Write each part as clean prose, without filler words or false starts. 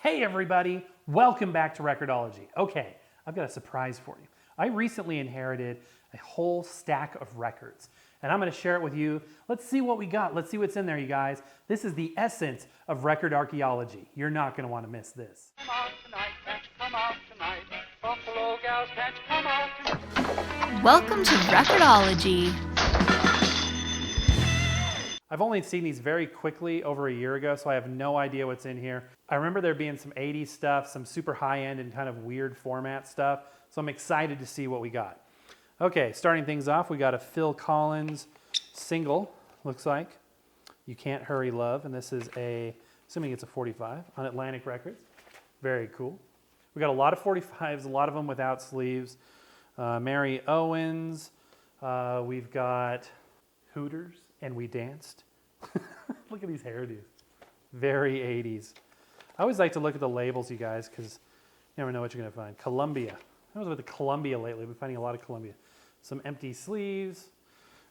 Hey everybody, welcome back to Record-ology. Okay, I've got a surprise for you. I recently inherited a whole stack of records, and I'm going to share it with you. Let's see what we got. Let's see what's in there, you guys. This is the essence of record archaeology. You're not going to want to miss this. Come out tonight, can't you come out tonight? Buffalo gals, can't you come out tonight? Welcome to Record-ology. I've only seen these very quickly over a year ago, so I have no idea what's in here. I remember there being some 80s stuff, some super high-end and kind of weird format stuff, so I'm excited to see what we got. Okay, starting things off, we got a Phil Collins single, looks like. You Can't Hurry Love, and this is assuming it's a 45, on Atlantic Records. Very cool. We got a lot of 45s, a lot of them without sleeves. Mary Owens, we've got Hooters, and We Danced. Look at these hairdos. Very 80s. I always like to look at the labels, you guys, because you never know what you're going to find. Columbia. I was with the Columbia lately. We've been finding a lot of Columbia. Some empty sleeves.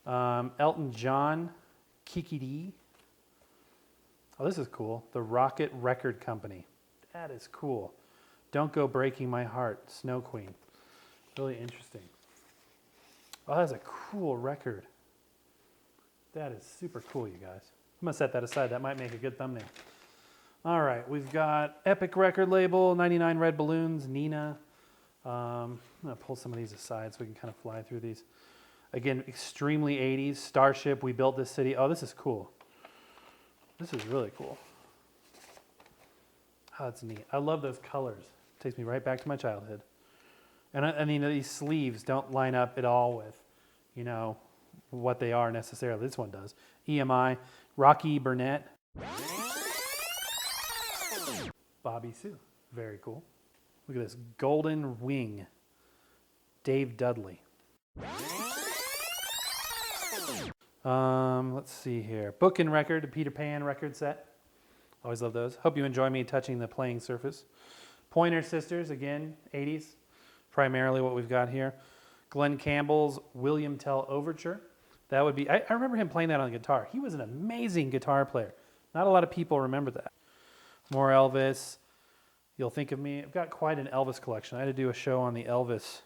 Elton John. Kiki D. Oh, this is cool. The Rocket Record Company. That is cool. Don't Go Breaking My Heart. Snow Queen. Really interesting. Oh, that's a cool record. That is super cool, you guys. I'm going to set that aside. That might make a good thumbnail. All right, we've got Epic Record Label, 99 Red Balloons, Nina. I'm going to pull some of these aside so we can kind of fly through these. Again, extremely 80s. Starship, We Built This City. Oh, this is cool. This is really cool. Oh, that's neat. I love those colors. Takes me right back to my childhood. And I mean, these sleeves don't line up at all with, you know, what they are necessarily. This one does. EMI, Rocky Burnett, Bobby Sue. Very cool. Look at this. Golden Wing, Dave Dudley. Let's see here. Book and Record, a Peter Pan record set. Always love those. Hope you enjoy me touching the playing surface. Pointer Sisters, again, 80s. Primarily what we've got here. Glenn Campbell's William Tell Overture. That would be, I remember him playing that on the guitar. He was an amazing guitar player. Not a lot of people remember that. More Elvis. You'll Think of Me. I've got quite an Elvis collection. I had to do a show on the Elvis,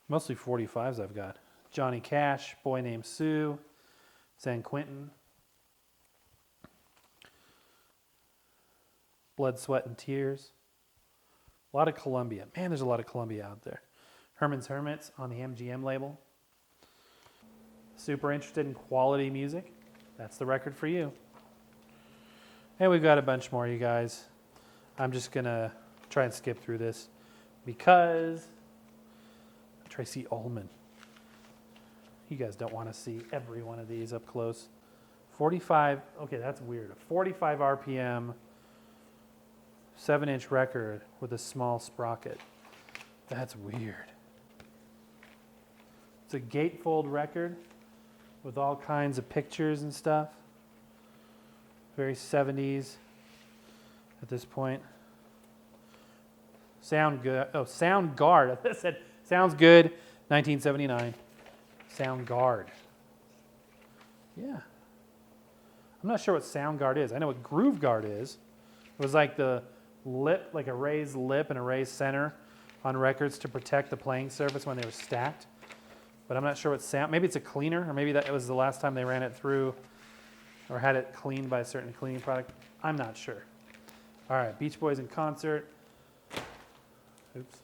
mostly 45s I've got. Johnny Cash, Boy Named Sue, San Quentin. Blood, Sweat, and Tears. A lot of Columbia. Man, there's a lot of Columbia out there. Herman's Hermits on the MGM label. Super interested in quality music? That's the record for you. And we've got a bunch more, you guys. I'm just going to try and skip through this because Tracy Ullman. You guys don't want to see every one of these up close. 45, okay, that's weird. A 45 RPM, 7-inch record with a small sprocket. That's weird. It's a gatefold record with all kinds of pictures and stuff. Very 70s at this point. Sound good. Oh, Soundgarde. I said Sounds Good, 1979. Soundgarde. Yeah. I'm not sure what Soundgarde is. I know what Groove Guard is. It was like the lip, like a raised lip and a raised center on records to protect the playing surface when they were stacked. But I'm not sure what sound. Maybe it's a cleaner, or maybe that was the last time they ran it through or had it cleaned by a certain cleaning product. I'm not sure. All right, Beach Boys in concert. Oops.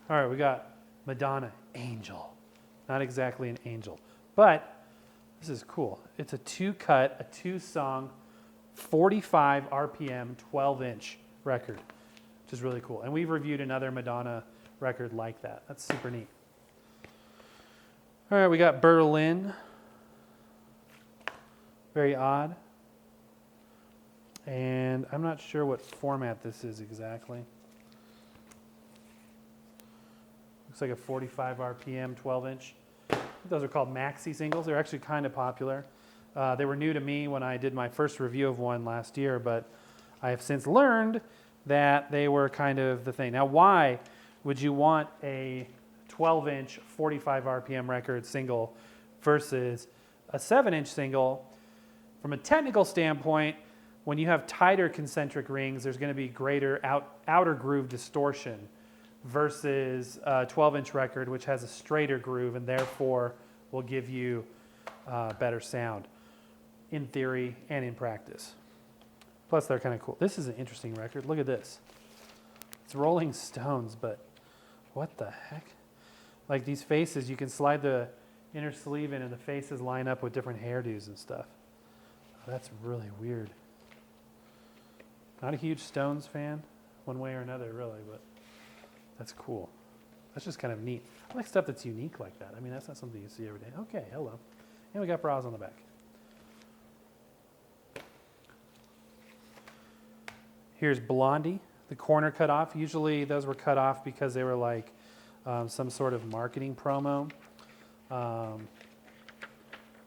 All right, we got Madonna Angel. Not exactly an angel, but this is cool. It's a 2-cut, a 2-song, 45 RPM, 12-inch record, which is really cool. And we've reviewed another Madonna record like that. That's super neat. All right, we got Berlin. Very odd. And I'm not sure what format this is exactly. Looks like a 45 RPM, 12-inch. Those are called maxi singles. They're actually kind of popular. They were new to me when I did my first review of one last year, but I have since learned that they were kind of the thing. Now, why would you want a 12-inch, 45 RPM record single versus a 7-inch single? From a technical standpoint, When you have tighter concentric rings, there's going to be greater outer groove distortion versus a 12-inch record, which has a straighter groove and therefore will give you better sound in theory and in practice. Plus, they're kind of cool. This is an interesting record. Look at this. It's Rolling Stones, but what the heck? Like these faces, you can slide the inner sleeve in and the faces line up with different hairdos and stuff. Oh, that's really weird. Not a huge Stones fan, one way or another, really, but that's cool. That's just kind of neat. I like stuff that's unique like that. I mean, that's not something you see every day. Okay, hello. And we got bras on the back. Here's Blondie, the corner cut off. Usually those were cut off because they were like some sort of marketing promo.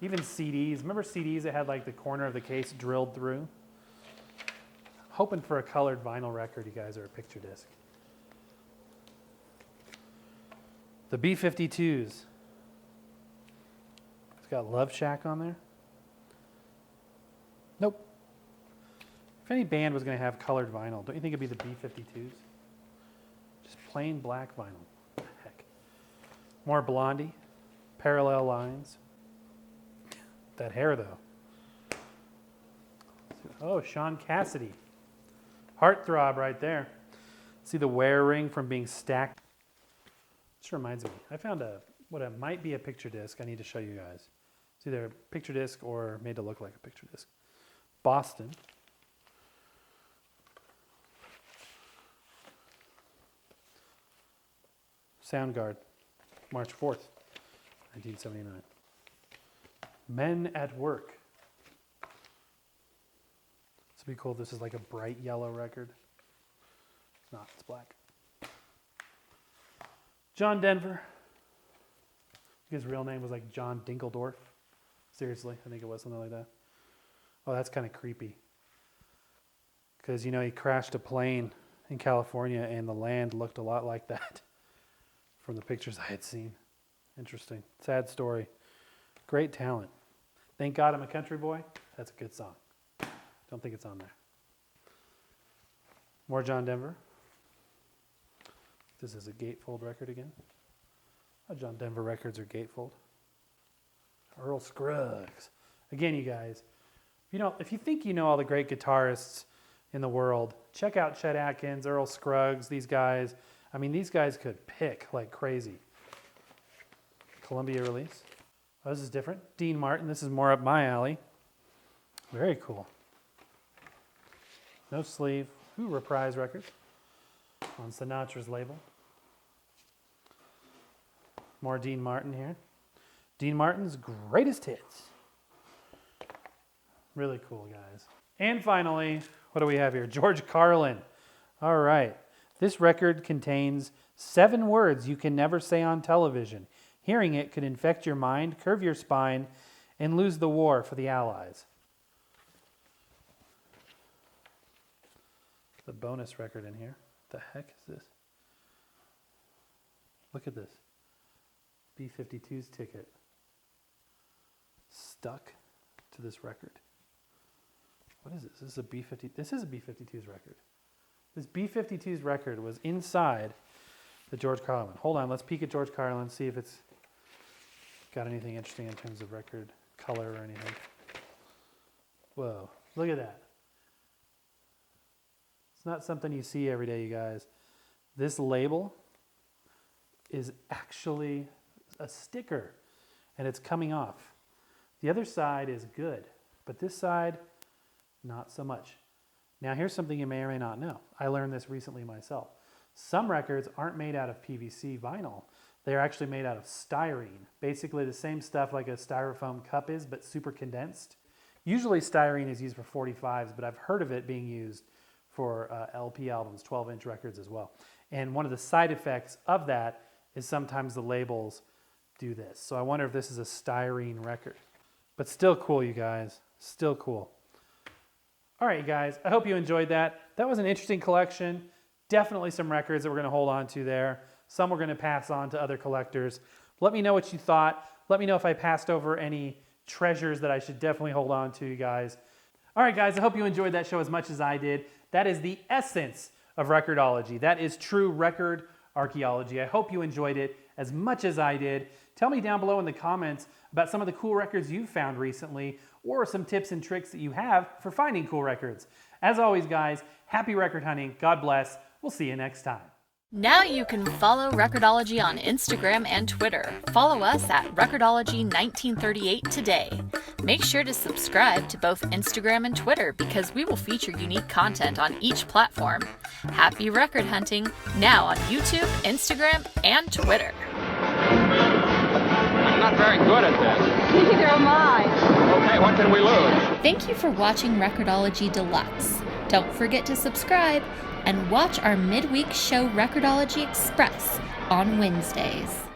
Even CDs. Remember CDs that had like the corner of the case drilled through? Hoping for a colored vinyl record, you guys, or a picture disc. The B-52s. It's got Love Shack on there. Nope. If any band was going to have colored vinyl, don't you think it'd be the B-52s? Just plain black vinyl. What the heck? More Blondie. Parallel lines. That hair, though. Oh, Sean Cassidy. Heartthrob right there. See the wear ring from being stacked? This reminds me. I found what might be a picture disc I need to show you guys. It's either a picture disc or made to look like a picture disc. Boston. Soundgarden. March 4th, 1979. Men at Work. This would be cool if this is like a bright yellow record. It's not, it's black. John Denver. His real name was like John Dinkeldorf. Seriously, I think it was something like that. Oh, that's kind of creepy. Because, you know, he crashed a plane in California and the land looked a lot like that from the pictures I had seen. Interesting. Sad story. Great talent. Thank God I'm a Country Boy. That's a good song. Don't think it's on there. More John Denver. This is a gatefold record again. Oh, John Denver records are gatefold. Earl Scruggs. Again, you guys, if you think you know all the great guitarists in the world, check out Chet Atkins, Earl Scruggs, these guys. I mean, these guys could pick like crazy. Columbia release. Oh, this is different. Dean Martin. This is more up my alley. Very cool. No sleeve. Ooh, Reprise Records on Sinatra's label. More Dean Martin here. Dean Martin's greatest hits. Really cool, guys. And finally, what do we have here? George Carlin. All right. This record contains 7 words you can never say on television. Hearing it could infect your mind, curve your spine, and lose the war for the Allies. The bonus record in here. What the heck is this? Look at this. B-52's ticket. Stuck to this record. What is this? This is a B-52's record. This B-52's record was inside the George Carlin. Hold on, let's peek at George Carlin, see if it's got anything interesting in terms of record color or anything. Whoa, look at that. It's not something you see every day, you guys. This label is actually a sticker, and it's coming off. The other side is good, but this side, not so much. Now, here's something you may or may not know. I learned this recently myself. Some records aren't made out of PVC vinyl. They're actually made out of styrene. Basically the same stuff like a styrofoam cup is, but super condensed. Usually styrene is used for 45s, but I've heard of it being used for LP albums, 12-inch records as well. And one of the side effects of that is sometimes the labels do this. So I wonder if this is a styrene record. But still cool, you guys. Still cool. All right, you guys. I hope you enjoyed that. That was an interesting collection. Definitely some records that we're going to hold on to there. Some we're going to pass on to other collectors. Let me know what you thought. Let me know if I passed over any treasures that I should definitely hold on to, you guys. All right, guys, I hope you enjoyed that show as much as I did. That is the essence of Record-ology. That is true record archaeology. I hope you enjoyed it as much as I did. Tell me down below in the comments about some of the cool records you've found recently, or some tips and tricks that you have for finding cool records. As always, guys, happy record hunting. God bless. We'll see you next time. Now you can follow Record-ology on Instagram and Twitter. Follow us at Record-ology1938 today. Make sure to subscribe to both Instagram and Twitter because we will feature unique content on each platform. Happy record hunting now on YouTube, Instagram, and Twitter. I'm not very good at this. Neither am I. Okay, what can we lose? Thank you for watching Record-ology Deluxe. Don't forget to subscribe and watch our midweek show Record-ology Express on Wednesdays.